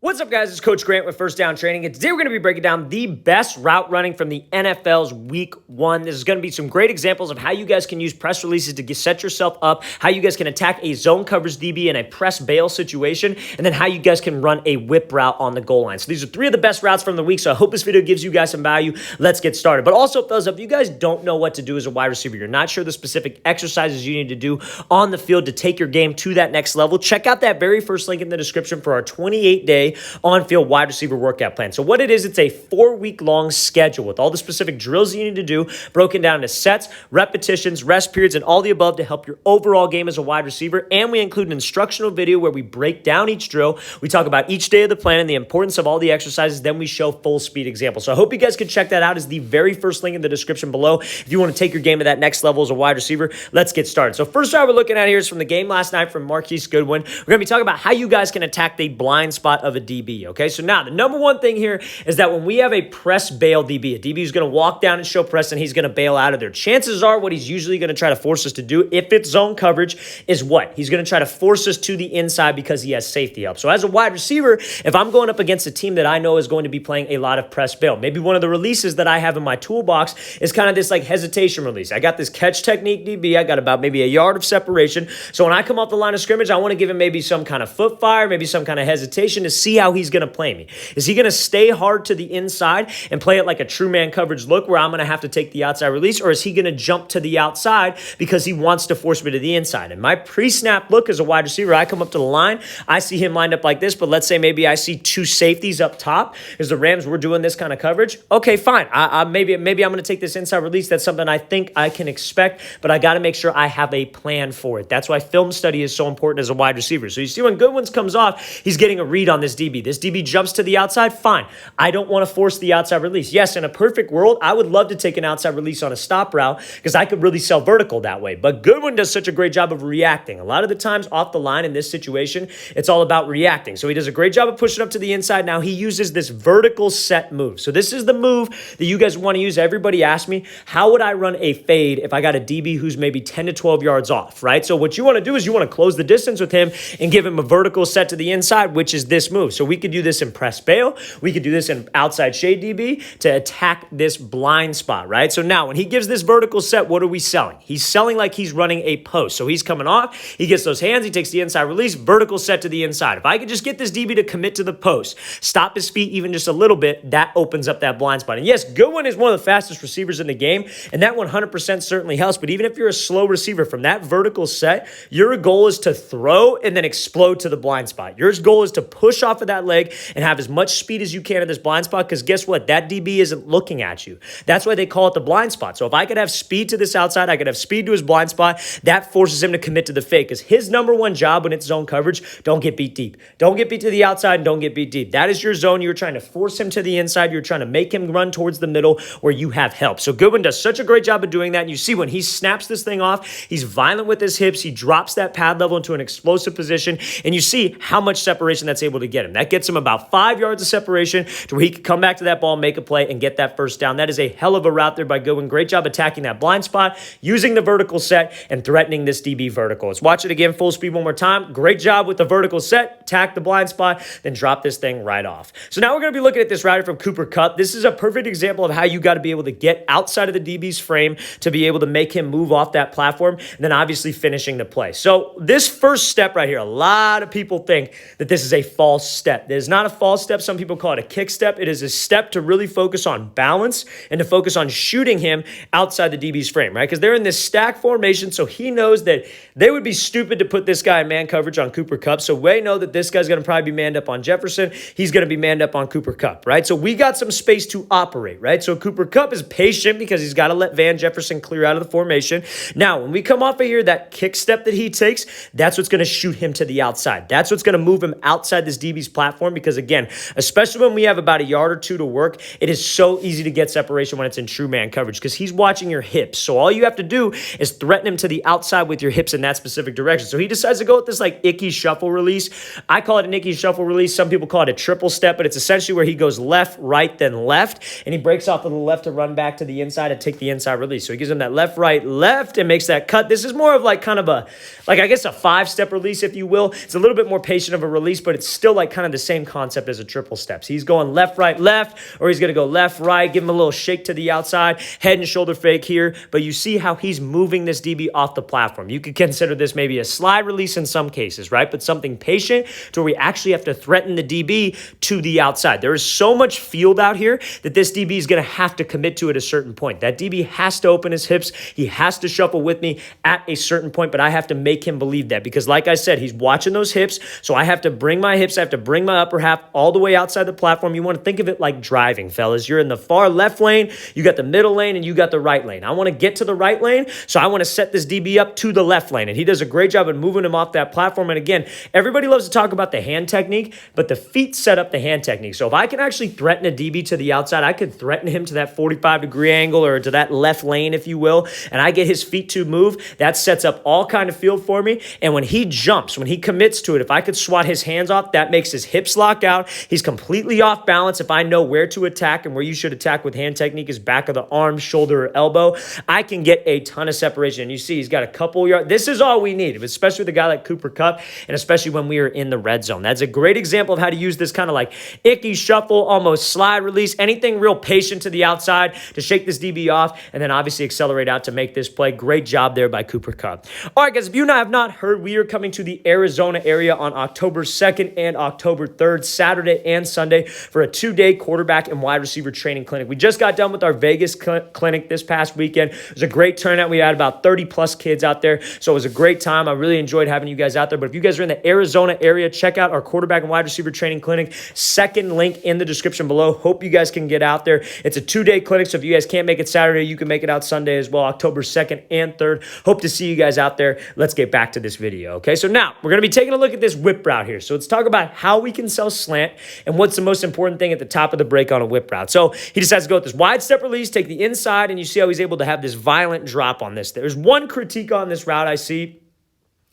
What's up, guys? It's Coach Grant with First Down Training, and today we're going to be breaking down the best route running from the NFL's Week 1. This is going to be some great examples of how you guys can use press releases to set yourself up, how you guys can attack a zone coverage DB in a press bail situation, and then how you guys can run a whip route on the goal line. So these are three of the best routes from the week, so I hope this video gives you guys some value. Let's get started. But also, fellas, if you guys don't know what to do as a wide receiver, you're not sure the specific exercises you need to do on the field to take your game to that next level, check out that very first link in the description for our 28-day on-field wide receiver workout plan. So what it is, it's a 4-week-long schedule with all the specific drills you need to do, broken down into sets, repetitions, rest periods, and all the above to help your overall game as a wide receiver. And we include an instructional video where we break down each drill. We talk about each day of the plan and the importance of all the exercises. Then we show full speed examples. So I hope you guys can check that out. It's the very first link in the description below. If you want to take your game to that next level as a wide receiver, let's get started. So first route we're looking at here is from the game last night from Marquise Goodwin. We're going to be talking about how you guys can attack the blind spot of a DB. Okay, so now the number one thing here is that when we have a press bail DB, a DB who's going to walk down and show press and he's going to bail out of there, chances are what he's usually going to try to force us to do, if it's zone coverage, is what? He's going to try to force us to the inside because he has safety help. So as a wide receiver, if I'm going up against a team that I know is going to be playing a lot of press bail, maybe one of the releases that I have in my toolbox is kind of this like hesitation release. I got this catch technique DB. I got about maybe a yard of separation. So when I come off the line of scrimmage, I want to give him maybe some kind of foot fire, maybe some kind of hesitation to see how he's going to play me. Is he going to stay hard to the inside and play it like a true man coverage look where I'm going to have to take the outside release, or is he going to jump to the outside because he wants to force me to the inside? And my pre-snap look as a wide receiver, I come up to the line, I see him lined up like this, but let's say maybe I see two safeties up top because the Rams were doing this kind of coverage. Okay, fine. Maybe I'm going to take this inside release. That's something I think I can expect, but I got to make sure I have a plan for it. That's why film study is so important as a wide receiver. So you see when Goodwin comes off, he's getting a read on this DB. This DB jumps to the outside, fine. I don't want to force the outside release. Yes, in a perfect world, I would love to take an outside release on a stop route because I could really sell vertical that way. But Goodwin does such a great job of reacting. A lot of the times off the line in this situation, it's all about reacting. So he does a great job of pushing up to the inside. Now he uses this vertical set move. So this is the move that you guys want to use. Everybody asked me, how would I run a fade if I got a DB who's maybe 10 to 12 yards off, right? So what you want to do is you want to close the distance with him and give him a vertical set to the inside, which is this move. So we could do this in press bail. We could do this in outside shade DB to attack this blind spot, right? So now when he gives this vertical set, what are we selling? He's selling like he's running a post. So he's coming off, he gets those hands, he takes the inside release, vertical set to the inside. If I could just get this DB to commit to the post, stop his feet even just a little bit, that opens up that blind spot. And yes, Goodwin is one of the fastest receivers in the game, and that 100% certainly helps. But even if you're a slow receiver, from that vertical set, your goal is to throw and then explode to the blind spot. Your goal is to push off of that leg and have as much speed as you can at this blind spot, because guess what? That DB isn't looking at you. That's why they call it the blind spot. So if I could have speed to this outside, I could have speed to his blind spot, that forces him to commit to the fake, because his number one job when it's zone coverage, don't get beat deep. Don't get beat to the outside and don't get beat deep. That is your zone. You're trying to force him to the inside. You're trying to make him run towards the middle where you have help. So Goodwin does such a great job of doing that. And you see when he snaps this thing off, he's violent with his hips. He drops that pad level into an explosive position. And you see how much separation that's able to get him. That gets him about 5 yards of separation to where he can come back to that ball, make a play, and get that first down. That is a hell of a route there by Goodwin. Great job attacking that blind spot, using the vertical set, and threatening this DB vertical. Let's watch it again, full speed one more time. Great job with the vertical set, attack the blind spot, then drop this thing right off. So now we're going to be looking at this route from Cooper Kupp. This is a perfect example of how you got to be able to get outside of the DB's frame to be able to make him move off that platform, and then obviously finishing the play. So this first step right here, a lot of people think that this is a false step. It is not a false step. Some people call it a kick step. It is a step to really focus on balance and to focus on shooting him outside the DB's frame, right? Because they're in this stack formation, so he knows that they would be stupid to put this guy in man coverage on Cooper Kupp. So we know that this guy's going to probably be manned up on Jefferson. He's going to be manned up on Cooper Kupp, right? So we got some space to operate, right? So Cooper Kupp is patient because he's got to let Van Jefferson clear out of the formation. Now, when we come off of here, that kick step that he takes, that's what's going to shoot him to the outside. That's what's going to move him outside this DB's platform, because again, especially when we have about a yard or two to work, it is so easy to get separation when it's in true man coverage because he's watching your hips. So all you have to do is threaten him to the outside with your hips in that specific direction. So he decides to go with this like ickey shuffle release. I call it an ickey shuffle release. Some people call it a triple step, but it's essentially where he goes left, right, then left, and he breaks off on the left to run back to the inside and take the inside release. So he gives him that left, right, left, and makes that cut. This is more of like kind of a, like I guess a 5-step release, if you will. It's a little bit more patient of a release, but it's still like kind of the same concept as a triple steps. He's going left, right, left, or he's going to go left, right, give him a little shake to the outside, head and shoulder fake here. But you see how he's moving this DB off the platform. You could consider this maybe a slide release in some cases, right? But something patient to where we actually have to threaten the DB to the outside. There is so much field out here that this DB is going to have to commit to at a certain point. That DB has to open his hips. He has to shuffle with me at a certain point, but I have to make him believe that because like I said, he's watching those hips. So I have to bring my hips, I have to bring my upper half all the way outside the platform. You want to think of it like driving, fellas. You're in the far left lane, you got the middle lane, and you got the right lane. I want to get to the right lane, so I want to set this DB up to the left lane, and he does a great job of moving him off that platform. And again, everybody loves to talk about the hand technique, but the feet set up the hand technique. So if I can actually threaten a DB to the outside, I could threaten him to that 45-degree angle or to that left lane, if you will, and I get his feet to move, that sets up all kind of field for me. And when he jumps, when he commits to it, if I could swat his hands off, that makes his hips lock out. He's completely off balance. If I know where to attack and where you should attack with hand technique is back of the arm, shoulder, or elbow, I can get a ton of separation. And you see he's got a couple yards. This is all we need, especially with a guy like Cooper Kupp, and especially when we are in the red zone. That's a great example of how to use this kind of like icky shuffle, almost slide release, anything real patient to the outside to shake this DB off, and then obviously accelerate out to make this play. Great job there by Cooper Kupp. All right, guys, if you have not heard, we are coming to the Arizona area on October 2nd and October 3rd, Saturday and Sunday, for a 2-day quarterback and wide receiver training clinic. We just got done with our Vegas clinic this past weekend. It was a great turnout. We had about 30-plus kids out there, so it was a great time. I really enjoyed having you guys out there. But if you guys are in the Arizona area, check out our quarterback and wide receiver training clinic. Second link in the description below. Hope you guys can get out there. It's a 2-day clinic, so if you guys can't make it Saturday, you can make it out Sunday as well, October 2nd and 3rd. Hope to see you guys out there. Let's get back to this video, okay? So now, we're going to be taking a look at this whip route here. So let's talk about how we can sell slant and what's the most important thing at the top of the break on a whip route. So he decides to go with this wide step release, take the inside, and you see how he's able to have this violent drop on this. There's one critique on this route I see,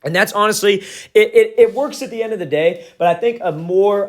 and that's honestly, it works at the end of the day, but I think a more,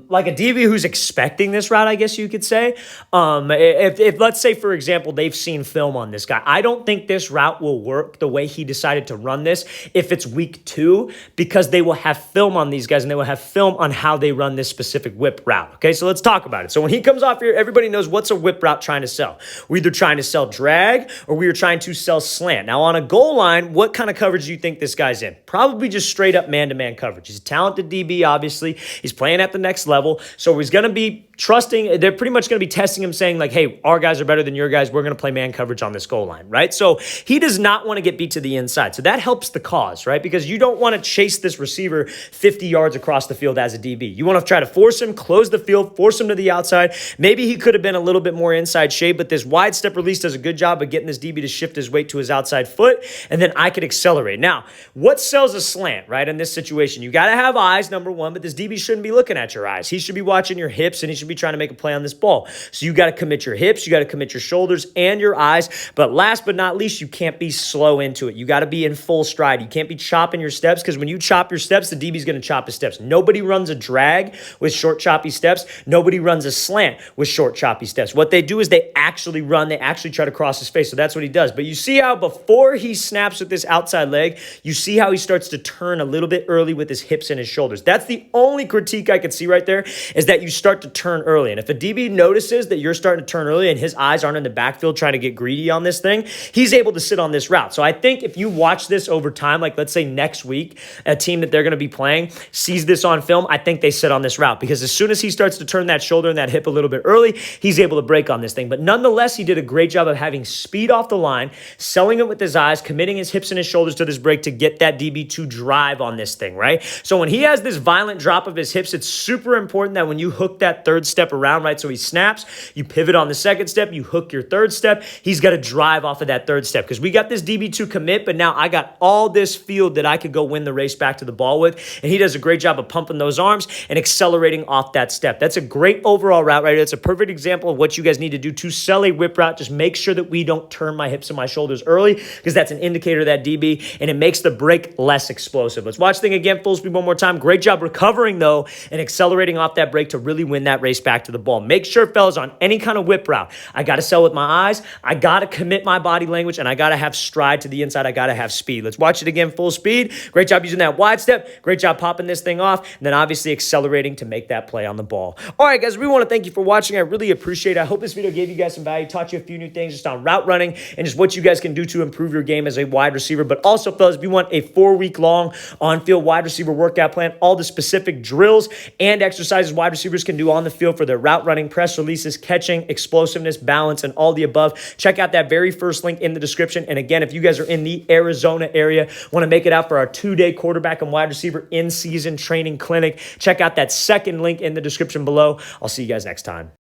like a DB who's expecting this route, I guess you could say, if let's say, for example, they've seen film on this guy, I don't think this route will work the way he decided to run this if it's week 2, because they will have film on these guys and they will have film on how they run this specific whip route, okay? So let's talk about it. So when he comes off here, everybody knows what's a whip route trying to sell. We're either trying to sell drag or we are trying to sell slant. Now on a goal line, what kind of coverage do you think this guy's in? Probably just straight up man-to-man coverage. He's a talented DB, obviously. He's playing at the next level. So he's going to be trusting, they're pretty much going to be testing him, saying like, hey, our guys are better than your guys. We're going to play man coverage on this goal line, right? So he does not want to get beat to the inside. So that helps the cause, right? Because you don't want to chase this receiver 50 yards across the field as a DB. You want to try to force him, close the field, force him to the outside. Maybe he could have been a little bit more inside shape, but this wide step release does a good job of getting this DB to shift his weight to his outside foot, and then I could accelerate. Now, what sells a slant, right, in this situation? You got to have eyes, number one, but this DB shouldn't be looking at your eyes. He should be watching your hips, and he should be trying to make a play on this ball. So you got to commit your hips, you got to commit your shoulders and your eyes, but last but not least, you can't be slow into it. You got to be in full stride. You can't be chopping your steps, because when you chop your steps, the DB's going to chop his steps. Nobody runs a drag with short, choppy steps. Nobody runs a slant with short, choppy steps. What they do is they actually run, they actually try to cross his face, so that's what he does. But you see how before he snaps with this outside leg, you see how he starts to turn a little bit early with his hips and his shoulders. That's the only critique I could see right there, is that you start to turn early. And if a DB notices that you're starting to turn early and his eyes aren't in the backfield trying to get greedy on this thing, he's able to sit on this route. So I think if you watch this over time, like let's say next week, a team that they're going to be playing sees this on film, I think they sit on this route, because as soon as he starts to turn that shoulder and that hip a little bit early, he's able to break on this thing. But nonetheless, he did a great job of having speed off the line, selling it with his eyes, committing his hips and his shoulders to this break to get that DB to drive on this thing, right? So when he has this violent drop of his hips, it's super important that when you hook that third step around, right, so he snaps, you pivot on the second step, you hook your third step, he's got to drive off of that third step, because we got this DB to commit, but now I got all this field that I could go win the race back to the ball with, and he does a great job of pumping those arms and accelerating off that step. That's a great overall route right there. It's a perfect example of what you guys need to do to sell a whip route. Just make sure that we don't turn my hips and my shoulders early, because that's an indicator of that DB, and it makes the break quick, less explosive. Let's watch the thing again, full speed one more time. Great job recovering, though, and accelerating off that break to really win that race back to the ball. Make sure, fellas, on any kind of whip route, I got to sell with my eyes, I got to commit my body language, and I got to have stride to the inside. I got to have speed. Let's watch it again, full speed. Great job using that wide step. Great job popping this thing off, and then obviously accelerating to make that play on the ball. All right, guys, we want to thank you for watching. I really appreciate it. I hope this video gave you guys some value, taught you a few new things just on route running and just what you guys can do to improve your game as a wide receiver. But also, fellas, if you want a 4-week long on-field wide receiver workout plan, all the specific drills and exercises wide receivers can do on the field for their route running, press releases, catching, explosiveness, balance, and all the above, check out that very first link in the description. And again, if you guys are in the Arizona area, want to make it out for our 2-day quarterback and wide receiver in-season training clinic, check out that second link in the description below. I'll see you guys next time.